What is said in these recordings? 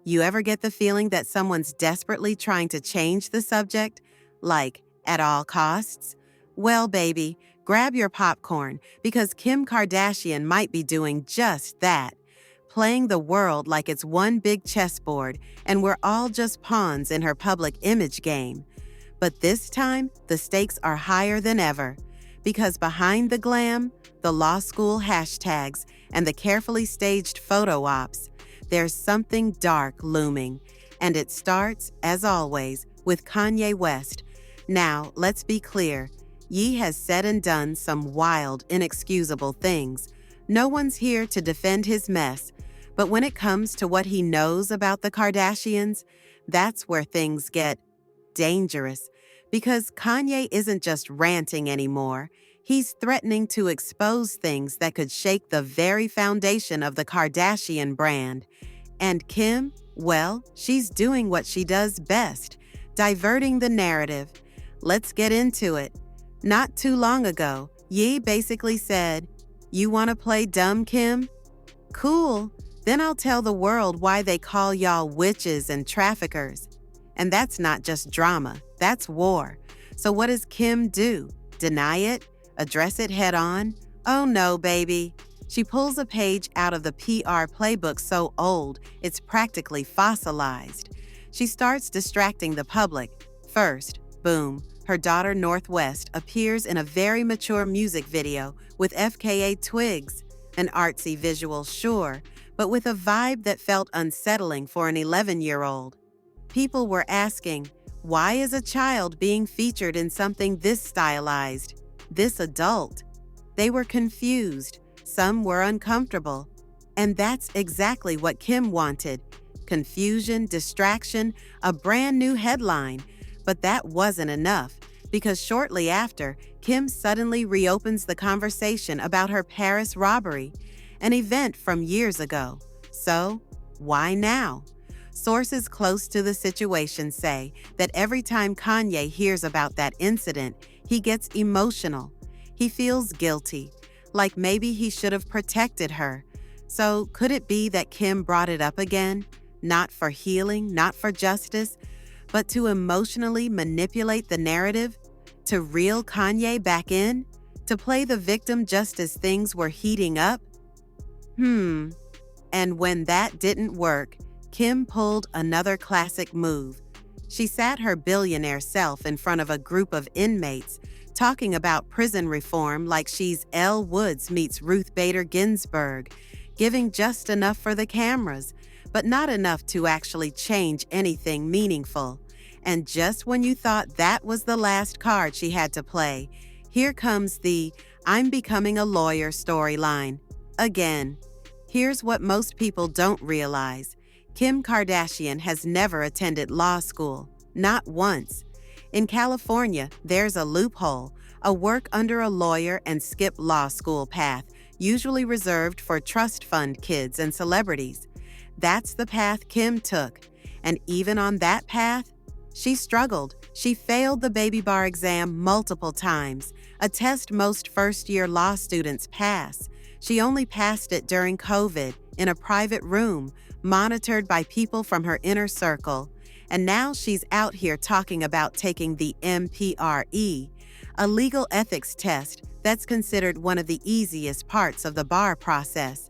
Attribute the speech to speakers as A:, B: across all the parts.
A: You ever get the feeling that someone's desperately trying to change the subject? Like, at all costs? Well, baby, grab your popcorn because Kim Kardashian might be doing just that. Playing the world like it's one big chessboard and we're all just pawns in her public image game. But this time, the stakes are higher than ever. Because behind the glam, the law school hashtags, and the carefully staged photo ops, there's something dark looming. And it starts, as always, with Kanye West. Now, let's be clear. Ye has said and done some wild, inexcusable things. No one's here to defend his mess. But when it comes to what he knows about the Kardashians, that's where things get dangerous. Because Kanye isn't just ranting anymore. He's threatening to expose things that could shake the very foundation of the Kardashian brand. And Kim, well, she's doing what she does best, diverting the narrative. Let's get into it. Not too long ago, Ye basically said, "You want to play dumb, Kim? Cool. Then I'll tell the world why they call y'all witches and traffickers." And that's not just drama, that's war. So what does Kim do? Deny it? Address it head on? Oh no, baby. She pulls a page out of the PR playbook so old, it's practically fossilized. She starts distracting the public. First, boom, her daughter Northwest appears in a very mature music video with FKA Twigs. An artsy visual, sure, but with a vibe that felt unsettling for an 11-year-old. People were asking, why is a child being featured in something this stylized, this adult? They were confused. Some were uncomfortable. And that's exactly what Kim wanted. Confusion, distraction, a brand new headline. But that wasn't enough, because shortly after, Kim suddenly reopens the conversation about her Paris robbery, an event from years ago. So, why now? Sources close to the situation say that every time Kanye hears about that incident, he gets emotional. He feels guilty, like maybe he should have protected her. So could it be that Kim brought it up again? Not for healing, not for justice, but to emotionally manipulate the narrative? To reel Kanye back in? To play the victim just as things were heating up? And when that didn't work, Kim pulled another classic move. She sat her billionaire self in front of a group of inmates, talking about prison reform like she's Elle Woods meets Ruth Bader Ginsburg, giving just enough for the cameras, but not enough to actually change anything meaningful. And just when you thought that was the last card she had to play, here comes the "I'm becoming a lawyer" storyline. Again, here's what most people don't realize. Kim Kardashian has never attended law school, not once. In California, there's a loophole, a work under a lawyer and skip law school path, usually reserved for trust fund kids and celebrities. That's the path Kim took. And even on that path, she struggled. She failed the baby bar exam multiple times, a test most first-year law students pass. She only passed it during COVID, in a private room, monitored by people from her inner circle. And now she's out here talking about taking the MPRE, a legal ethics test that's considered one of the easiest parts of the bar process.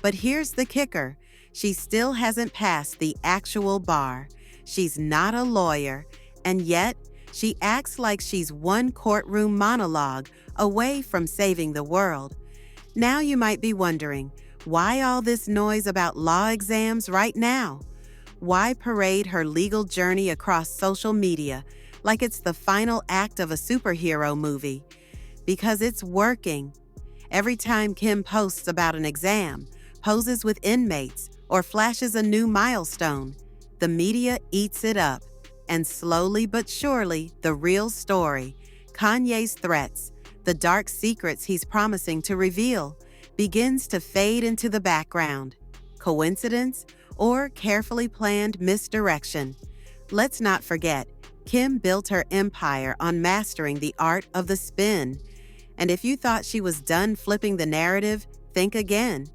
A: But here's the kicker. She still hasn't passed the actual bar. She's not a lawyer, and yet she acts like she's one courtroom monologue away from saving the world. Now you might be wondering, why all this noise about law exams right now? Why parade her legal journey across social media like it's the final act of a superhero movie? Because it's working. Every time Kim posts about an exam, poses with inmates, or flashes a new milestone, the media eats it up. And slowly but surely, the real story, Kanye's threats, the dark secrets he's promising to reveal, begins to fade into the background. Coincidence or carefully planned misdirection? Let's not forget, Kim built her empire on mastering the art of the spin. And if you thought she was done flipping the narrative, think again.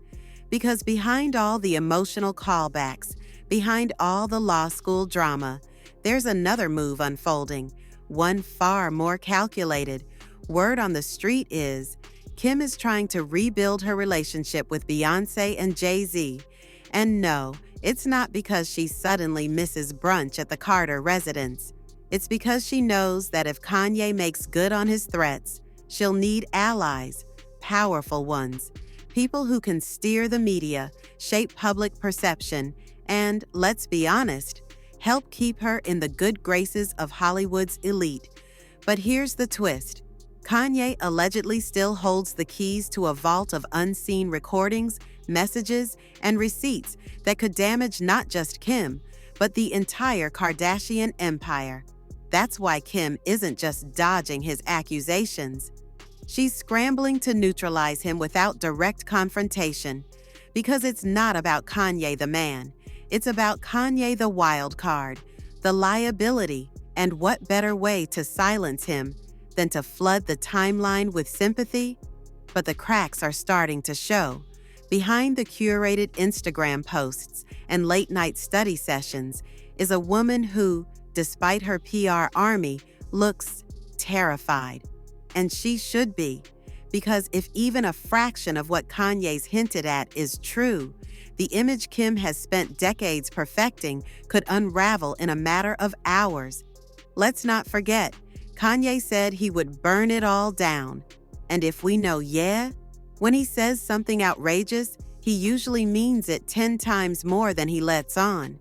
A: Because behind all the emotional callbacks, Behind all the law school drama, there's another move unfolding, one far more calculated. Word on the street is Kim is trying to rebuild her relationship with Beyoncé and Jay-Z. And no, it's not because she suddenly misses brunch at the Carter residence. It's because she knows that if Kanye makes good on his threats, she'll need allies, powerful ones, people who can steer the media, shape public perception, and, let's be honest, help keep her in the good graces of Hollywood's elite. But here's the twist. Kanye allegedly still holds the keys to a vault of unseen recordings, messages, and receipts that could damage not just Kim, but the entire Kardashian empire. That's why Kim isn't just dodging his accusations. She's scrambling to neutralize him without direct confrontation. Because it's not about Kanye the man. It's about Kanye the wild card, the liability, and what better way to silence him than to flood the timeline with sympathy? But the cracks are starting to show. Behind the curated Instagram posts and late-night study sessions is a woman who, despite her PR army, looks terrified. And she should be, because if even a fraction of what Kanye's hinted at is true, the image Kim has spent decades perfecting could unravel in a matter of hours. Let's not forget, Kanye said he would burn it all down. And if we know when he says something outrageous, he usually means it 10 times more than he lets on.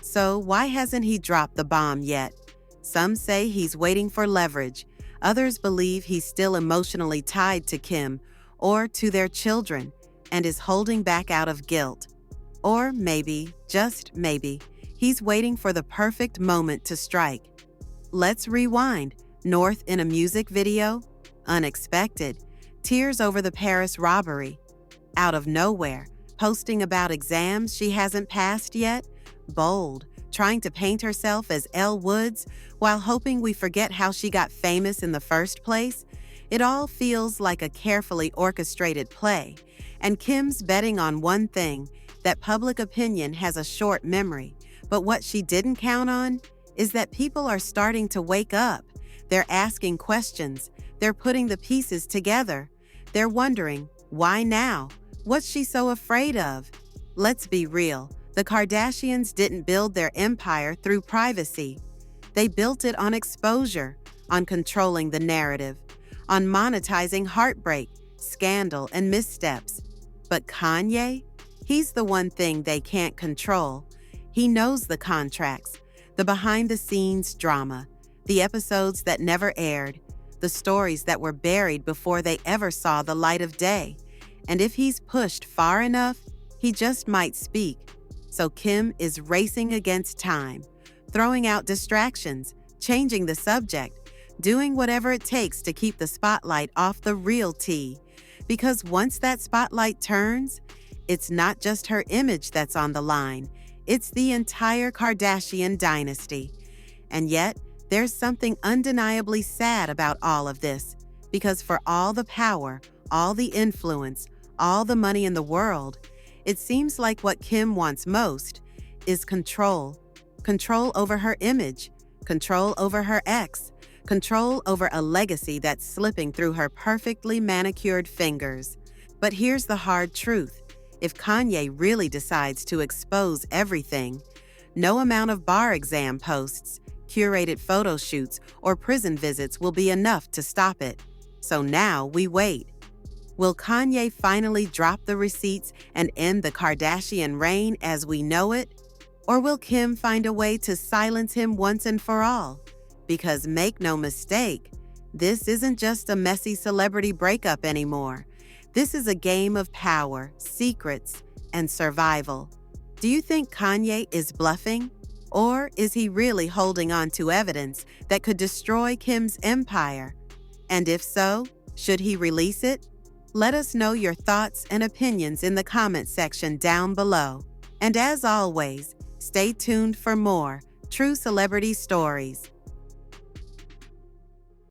A: So why hasn't he dropped the bomb yet? Some say he's waiting for leverage. Others believe he's still emotionally tied to Kim or to their children and is holding back out of guilt. Or maybe, just maybe, he's waiting for the perfect moment to strike. Let's rewind. North in a music video? Unexpected. Tears over the Paris robbery. Out of nowhere. Posting about exams she hasn't passed yet? Bold. Trying to paint herself as Elle Woods while hoping we forget how she got famous in the first place? It all feels like a carefully orchestrated play. And Kim's betting on one thing, that public opinion has a short memory. But what she didn't count on is that people are starting to wake up. They're asking questions. They're putting the pieces together. They're wondering, why now? What's she so afraid of? Let's be real. The Kardashians didn't build their empire through privacy. They built it on exposure, on controlling the narrative, on monetizing heartbreak, scandal, and missteps. But Kanye? He's the one thing they can't control. He knows the contracts, the behind-the-scenes drama, the episodes that never aired, the stories that were buried before they ever saw the light of day. And if he's pushed far enough, he just might speak. So Kim is racing against time, throwing out distractions, changing the subject, doing whatever it takes to keep the spotlight off the real tea. Because once that spotlight turns, it's not just her image that's on the line, it's the entire Kardashian dynasty. And yet, there's something undeniably sad about all of this, because for all the power, all the influence, all the money in the world, it seems like what Kim wants most is control. Control over her image, control over her ex, control over a legacy that's slipping through her perfectly manicured fingers. But here's the hard truth. If Kanye really decides to expose everything, no amount of bar exam posts, curated photo shoots, or prison visits will be enough to stop it. So now we wait. Will Kanye finally drop the receipts and end the Kardashian reign as we know it? Or will Kim find a way to silence him once and for all? Because make no mistake, this isn't just a messy celebrity breakup anymore. This is a game of power, secrets, and survival. Do you think Kanye is bluffing? Or is he really holding on to evidence that could destroy Kim's empire? And if so, should he release it? Let us know your thoughts and opinions in the comment section down below. And as always, stay tuned for more true celebrity stories.